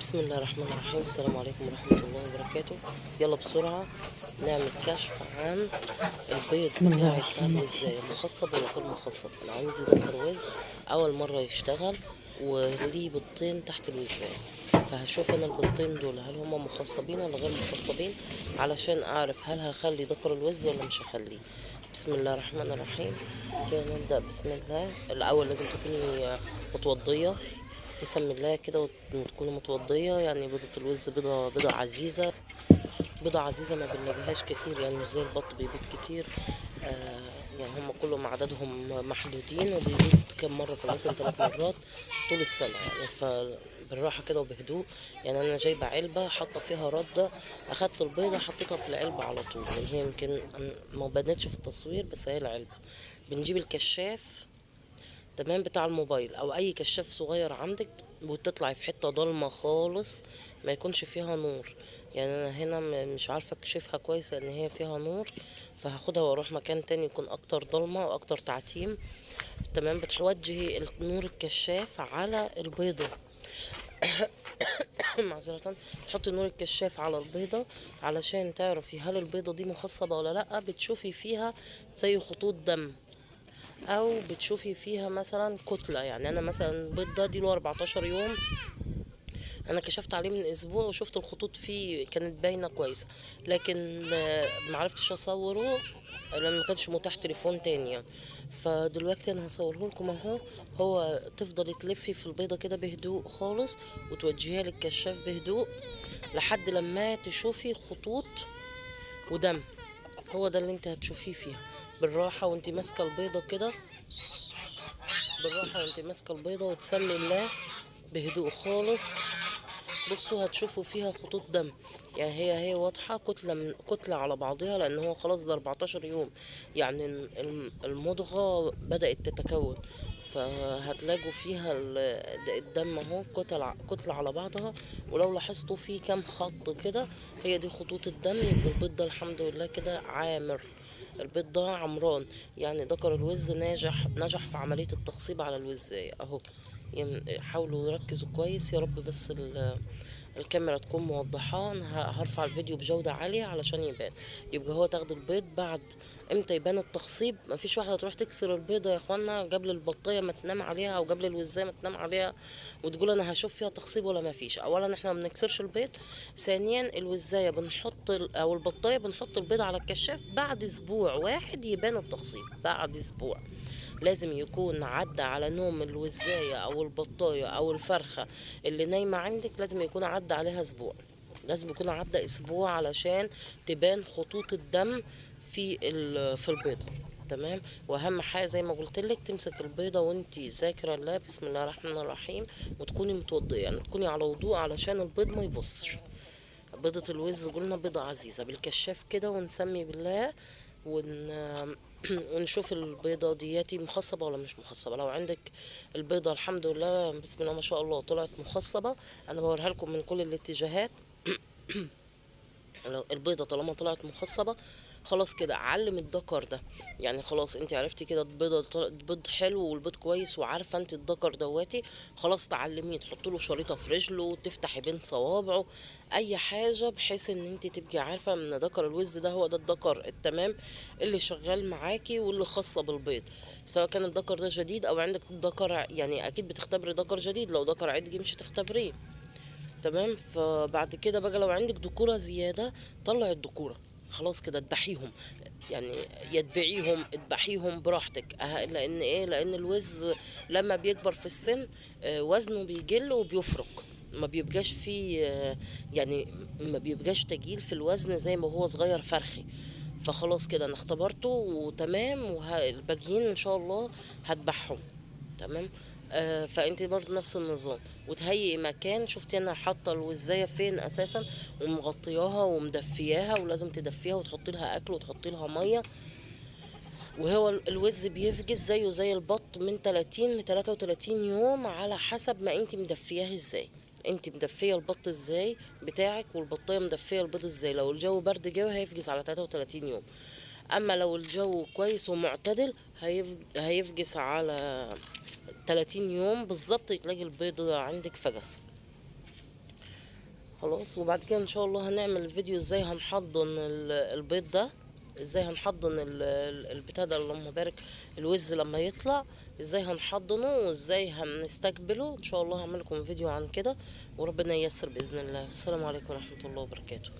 بسم الله الرحمن الرحيم. السلام عليكم ورحمة الله وبركاته. يلا بسرعة نعمل كشف عن البيض بسم الله بتاعي بتاع الرحمن الوزاية، الرحيم. مخصب ولا غير مخصب. أنا عندي دكتور وز أول مرة يشتغل وليه بيضتين تحت الوزاية، فهشوف أنا البيضتين دول هل هما مخصبين ولا غير مخصبين علشان أعرف هل هخلي دكر الوز ولا مش هخليه. بسم الله الرحمن الرحيم. كده نبدأ. بسم الله. الأول لازم تكوني متوضية، تسمي الله كده وتكوني متوضية. يعني بيضة الوز بيضة عزيزة، بيضة عزيزة ما بنلاقيهاش كتير، يعني مش زي البط بيبيض كتير. يعني هم كلهم عددهم محدودين، وبيبيض كم مرة في الموسم، 3 مرات طول السنة. يعني فبالراحة كده وبهدوء. يعني أنا جايبة علبة حاطة فيها ردة، أخدت البيضة حطيتها في العلبة على طول. يعني هي يمكن ما بانتش في التصوير، بس هي العلبة. بنجيب الكشاف تمام بتاع الموبايل او اي كشاف صغير عندك، وتطلعي في حته ضلمه خالص ما يكونش فيها نور. يعني انا هنا مش عارفه اكشفها كويس لان هي فيها نور، فهاخدها واروح مكان تاني يكون اكتر ضلمه واكتر تعتيم. تمام. بتوجهي نور الكشاف على البيضه. معذرة. تحطي نور الكشاف على البيضة علشان تعرفي هل البيضة دي مخصبة ولا لأ. بتشوفي فيها زي خطوط دم، او بتشوفي فيها مثلا كتله. يعني انا مثلا البيض ده دي له 14 يوم، انا كشفت عليه من اسبوع وشفت الخطوط فيه كانت باينه كويسه، لكن معرفتش اصوره لان ما كانش متاح تليفون تاني يعني. فدلوقتي انا هصوره لكم اهو. هو تفضلي تلفي في البيضه كده بهدوء خالص، وتوجهيها للكشاف بهدوء لحد لما تشوفي خطوط ودم. هو ده اللي انت هتشوفيه فيها. بالراحه وانت ماسكه البيضه كده، بالراحة وانت ماسكة البيضة وتسمي الله بهدوء خالص. بصوا هتشوفوا فيها خطوط دم. يعني هي واضحة كتلة من كتلة على بعضها، لأن هو خلاص ده 14 يوم. يعني المضغة بدأت تتكون، فهتلاقوا فيها الدم اهو كتلة على بعضها. ولو لاحظتوا في كام خط كده، هي دي خطوط الدم. يبقى البيض ده الحمد لله كده عامر، البيض ده عمران. يعني ذكر الوز نجح في عملية التخصيب على الوزاية اهو. حاولوا يركزوا كويس يا رب، بس الكاميرا تكون موضحة. انا هرفع الفيديو بجودة عالية علشان يبان. يبقى هو تاخد البيض بعد امتى يبان التخصيب. مفيش واحدة تروح تكسر البيضة يا اخوانا قبل البطية ما تنام عليها او قبل الوزاية ما تنام عليها وتقول انا هشوف فيها تخصيب ولا ما فيش. اولا احنا ما بنكسرش البيض. ثانيا الوزاية بنحط او البطية بنحط البيض على الكشاف بعد اسبوع واحد يبان التخصيب. بعد اسبوع لازم يكون عدى على نوم الوزاية او البطاية او الفرخة اللي نايمة عندك، لازم يكون عدى عليها اسبوع. لازم يكون عدى اسبوع علشان تبان خطوط الدم في البيضة. تمام. واهم حاجه زي ما قلت لك تمسك البيضه وانتي ذاكره الله بسم الله الرحمن الرحيم، وتكوني متوضيه. يعني تكوني على وضوء علشان البيض ما يبصش. بيضة الوز قلنا بيضة عزيزة. بالكشاف كده ونسمي بالله ون... ونشوف البيضة دياتي مخصبة ولا مش مخصبة. لو عندك البيضة الحمد لله بسم الله ما شاء الله طلعت مخصبة، انا بوريها لكم من كل الاتجاهات. لو البيضة طالما طلعت مخصبة خلاص كده علم الدكر ده. يعني خلاص انت عرفتي كده البيضة بيض حلو والبيض كويس، وعارفة انت الدكر دواتي خلاص تعلميه تحط له شريطة في رجله، تفتحي بين صوابعه، اي حاجة بحيث ان انت تبقي عارفة ان دكر الوز ده هو ده الدكر التمام اللي شغال معاكي واللي خاصة بالبيض. سواء كان الدكر ده جديد او عندك دكر، يعني اكيد بتختبري دكر جديد، لو دكر عدجي مش هتختبريه. تمام. فبعد كده بقى لو عندك دكورة زيادة طلع الدكورة خلاص كده اذبحيهم. يعني يتبعيهم اذبحيهم براحتك. لان ايه؟ لان الوز لما بيكبر في السن وزنه بيقل وبيفرق، ما بيبقاش فيه يعني ما بيبقاش تجيل في الوزن زي ما هو صغير فرخي. فخلاص كده انا اختبرته وتمام، والباقيين ان شاء الله هذبحهم. تمام. فانت برضو نفس النظام، وتهيئي مكان. شفتي انا حاطه الوزايه فين اساسا ومغطياها ومدفياها، ولازم تدفيها وتحطي لها اكل وتحطي لها ميه. وهو الوز بيفجز زيه زي البط من 30 ل 33 يوم على حسب ما انت مدفياه ازاي. انت مدفيه البط ازاي بتاعك، والبطيه مدفيه البيض ازاي. لو الجو برد جوي هيفجز على 33 يوم، اما لو الجو كويس ومعتدل هيفجس على 30 يوم بالظبط، تلاقي البيض عندك فجس. خلاص. وبعد كده ان شاء الله هنعمل فيديو ازاي هنحضن البيض ده، ازاي هنحضن البتاع ده، اللهم بارك، الوز لما يطلع ازاي هنحضنه وازاي هنستقبله. ان شاء الله هعمل لكم فيديو عن كده، وربنا ييسر باذن الله. السلام عليكم ورحمة الله وبركاته.